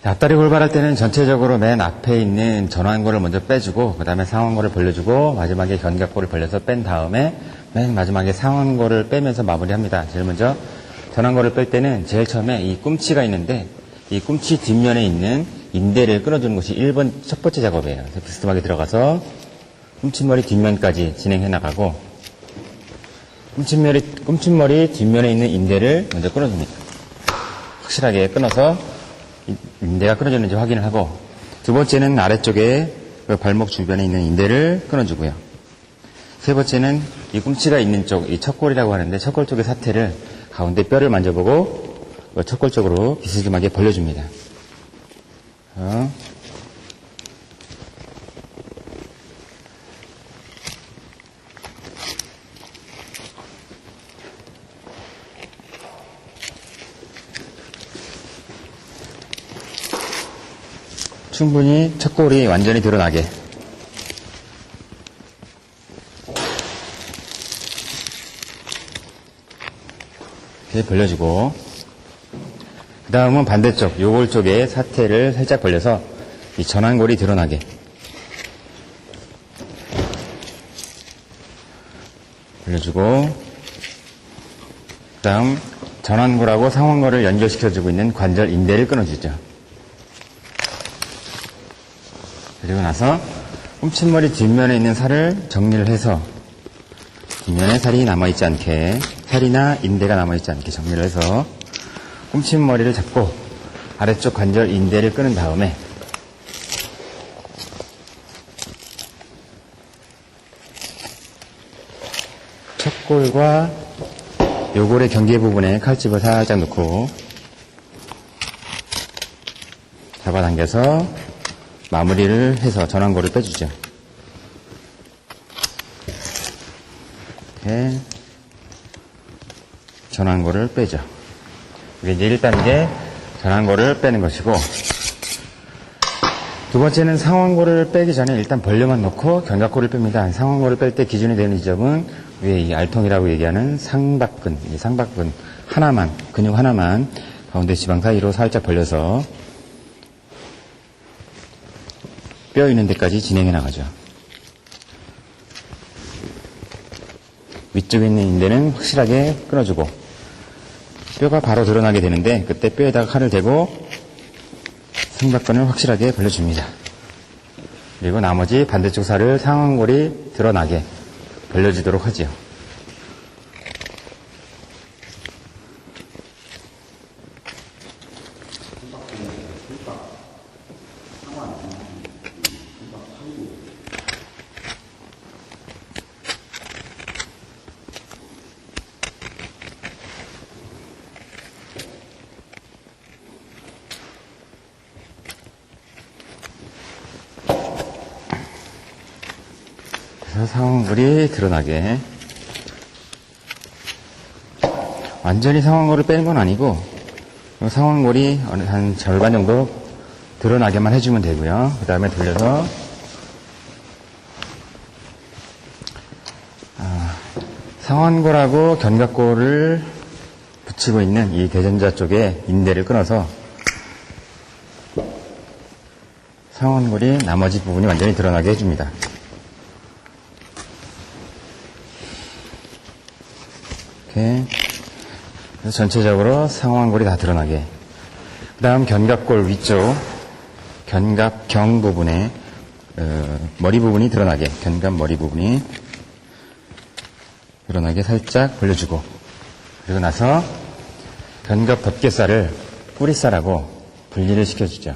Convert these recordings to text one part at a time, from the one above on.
앞다리 골반할 때는 전체적으로 맨 앞에 있는 전완골을 먼저 빼주고 그 다음에 상완골을 벌려주고 마지막에 견갑골을 벌려서 뺀 다음에 맨 마지막에 상완골을 빼면서 마무리합니다. 제일 먼저 전완골을 뺄 때는 제일 처음에 이 꿈치가 있는데 이 꿈치 뒷면에 있는 인대를 끊어주는 것이 1번 첫 번째 작업이에요. 그래서 비스듬하게 들어가서 꿈칫머리 뒷면까지 진행해 나가고 꿈칫머리 뒷면에 있는 인대를 먼저 끊어줍니다. 확실하게 끊어서 인대가 끊어졌는지 확인을 하고 두 번째는 아래쪽에 그 발목 주변에 있는 인대를 끊어주고요. 세 번째는 이 꿈치가 있는 쪽, 이 척골이라고 하는데 척골 쪽의 사태를 가운데 뼈를 만져보고 척골 쪽으로 비스듬하게 벌려줍니다. 충분히 척골이 완전히 드러나게 이렇게 벌려주고 그 다음은 반대쪽 요골 쪽에 사태를 살짝 벌려서 이 전완골이 드러나게 벌려주고 그 다음 전완골하고 상완골을 연결시켜주고 있는 관절 인대를 끊어주죠. 그리고 나서 꿈칫머리 뒷면에 있는 살을 정리를 해서 뒷면에 살이 남아있지 않게 살이나 인대가 남아있지 않게 정리를 해서 꿈칫머리를 잡고 아래쪽 관절 인대를 끊은 다음에 척골과 요골의 경계 부분에 칼집을 살짝 넣고 잡아당겨서 마무리를 해서 전완골을 빼주죠. 이렇게 전완골을 빼죠. 이게 이제 1단계 전완골을 빼는 것이고 두 번째는 상완골을 빼기 전에 일단 벌려만 놓고 견갑골을 뺍니다. 상완골을 뺄 때 기준이 되는 지점은 위에 이 알통이라고 얘기하는 상박근, 이 상박근 하나만, 근육 하나만 가운데 지방 사이로 살짝 벌려서 뼈 있는 데까지 진행해 나가죠. 위쪽에 있는 인대는 확실하게 끊어주고 뼈가 바로 드러나게 되는데 그때 뼈에다가 칼을 대고 상박근을 확실하게 벌려줍니다. 그리고 나머지 반대쪽 살을 상완골이 드러나게 벌려주도록 하죠. 상완골이 드러나게 완전히 상완골을 빼는 건 아니고 상완골이 한 절반 정도 드러나게만 해주면 되고요. 그 다음에 돌려서 상완골하고 견갑골을 붙이고 있는 이 대전자 쪽에 인대를 끊어서 상완골이 나머지 부분이 완전히 드러나게 해줍니다. 그래서 전체적으로 상완골이 다 드러나게. 그 다음 견갑골 위쪽, 견갑경 부분에 머리 부분이 드러나게, 견갑 머리 부분이 드러나게 살짝 벌려주고 그리고 나서 견갑 덮개살을 뿌리살하고 분리를 시켜주죠.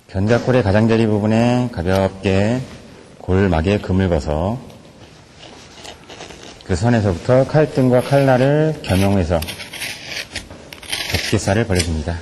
견갑골의 가장자리 부분에 가볍게 골막에 금을 거서 그 선에서부터 칼등과 칼날을 겸용해서 덮개살을 벌려줍니다.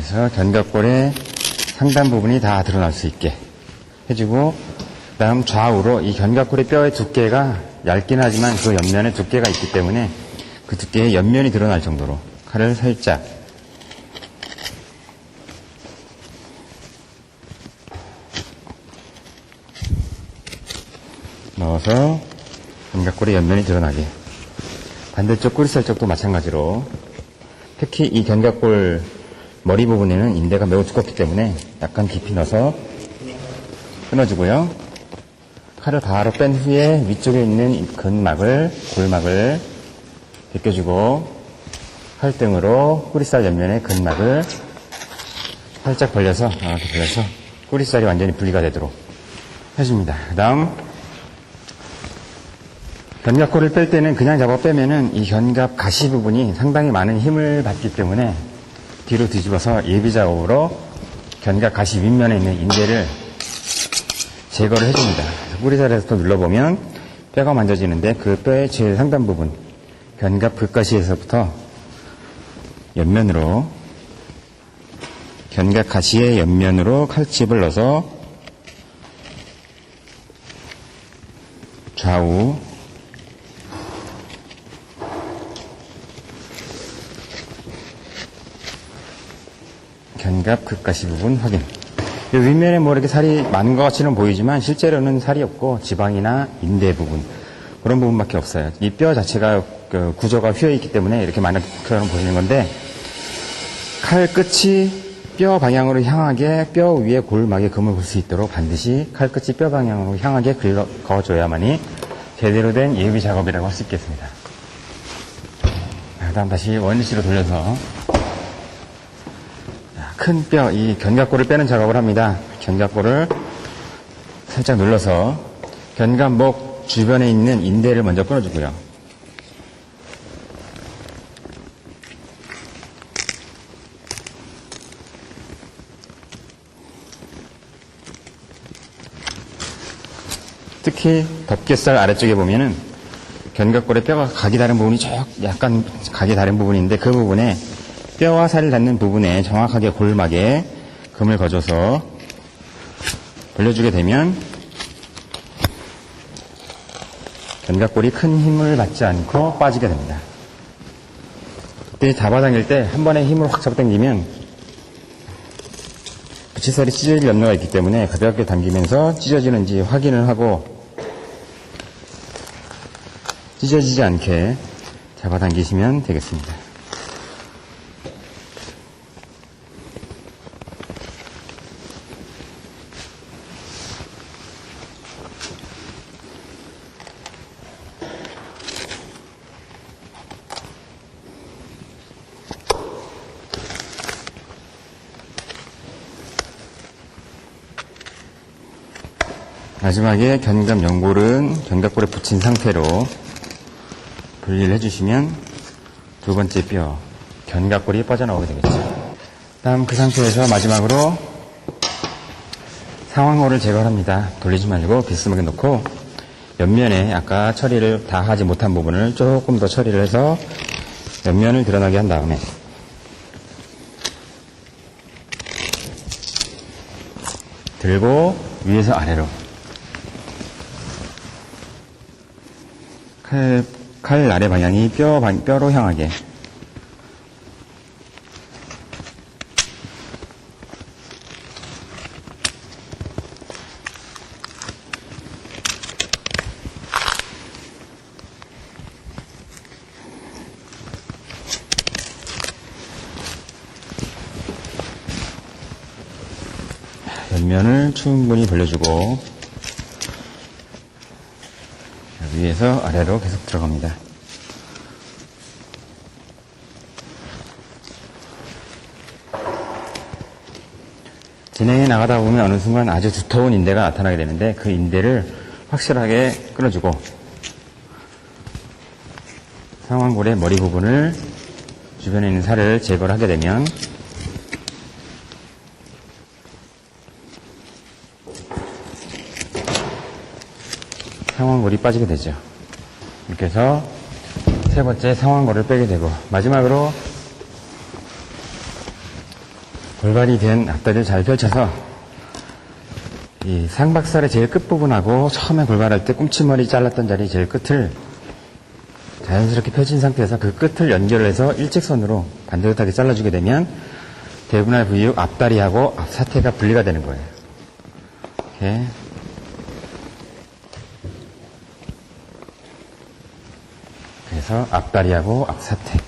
그래서 견갑골의 상단 부분이 다 드러날 수 있게 해주고, 그 다음 좌우로 이 견갑골의 뼈의 두께가 얇긴 하지만 그 옆면에 두께가 있기 때문에 그 두께의 옆면이 드러날 정도로 칼을 살짝 넣어서 견갑골의 옆면이 드러나게. 반대쪽 꼬리살 쪽도 마찬가지로, 특히 이 견갑골 머리 부분에는 인대가 매우 두껍기 때문에 약간 깊이 넣어서 끊어주고요. 칼을 바로 뺀 후에 위쪽에 있는 근막을, 골막을 벗겨주고, 칼등으로 꼬리살 옆면의 근막을 살짝 벌려서, 이렇게 벌려서 꼬리살이 완전히 분리가 되도록 해줍니다. 그 다음, 견갑골을 뺄 때는 그냥 잡아 빼면은 이 견갑 가시 부분이 상당히 많은 힘을 받기 때문에 뒤로 뒤집어서 예비 작업으로 견갑 가시 윗면에 있는 인대를 제거를 해줍니다. 꼬리살에서 눌러보면 뼈가 만져지는데 그 뼈의 제일 상단 부분, 견갑 극가시에서부터 옆면으로, 견갑 가시의 옆면으로 칼집을 넣어서 좌우 견갑 극가시 부분 확인. 윗면에 뭐 이렇게 살이 많은 것 같이는 보이지만 실제로는 살이 없고 지방이나 인대 부분, 그런 부분밖에 없어요. 이 뼈 자체가 그 구조가 휘어있기 때문에 이렇게 많은 것처럼 보이는 건데, 칼 끝이 뼈 방향으로 향하게, 뼈 위에 골막에 금을 볼 수 있도록 반드시 칼 끝이 뼈 방향으로 향하게 긁어줘야만이 제대로 된 예비 작업이라고 할 수 있겠습니다. 그 다음 다시 원위치로 돌려서 큰 뼈, 이 견갑골을 빼는 작업을 합니다. 견갑골을 살짝 눌러서 견갑목 주변에 있는 인대를 먼저 끊어주고요. 특히 덮개살 아래쪽에 보면은 견갑골의 뼈가 각이 다른 부분이 약간 각이 다른 부분인데, 그 부분에 뼈와 살이 닿는 부분에 정확하게 골막에 금을 거줘서 벌려주게 되면 견갑골이 큰 힘을 받지 않고 빠지게 됩니다. 그때 잡아당길 때 한 번에 힘을 확 잡아당기면 부치살이 찢어질 염려가 있기 때문에 가볍게 당기면서 찢어지는지 확인을 하고 찢어지지 않게 잡아당기시면 되겠습니다. 마지막에 견갑 연골은 견갑골에 붙인 상태로 분리를 해주시면 두 번째 뼈, 견갑골이 빠져나오게 되겠죠. 다음 그 상태에서 마지막으로 상완골을 제거합니다. 돌리지 말고 비스듬하게 놓고 옆면에 아까 처리를 다 하지 못한 부분을 조금 더 처리를 해서 옆면을 드러나게 한 다음에 들고 위에서 아래로 칼 아래 방향이 뼈로 향하게 옆면을 충분히 벌려주고 위에서 아래로 계속 들어갑니다. 진행해 나가다 보면 어느 순간 아주 두터운 인대가 나타나게 되는데, 그 인대를 확실하게 끊어주고 상완골의 머리 부분을, 주변에 있는 살을 제거를 하게 되면 상완골이 빠지게 되죠. 이렇게 해서 세 번째 상완골을 빼게 되고, 마지막으로 골반이 된 앞다리를 잘 펼쳐서 이 상박살의 제일 끝부분하고 처음에 골반할 때 꿈치머리 잘랐던 자리 제일 끝을 자연스럽게 펴진 상태에서 그 끝을 연결해서 일직선으로 반듯하게 잘라주게 되면 대분할 부위육 앞다리하고 앞사태가 분리가 되는 거예요. 이렇게. 그래서 앞다리하고 앞사태.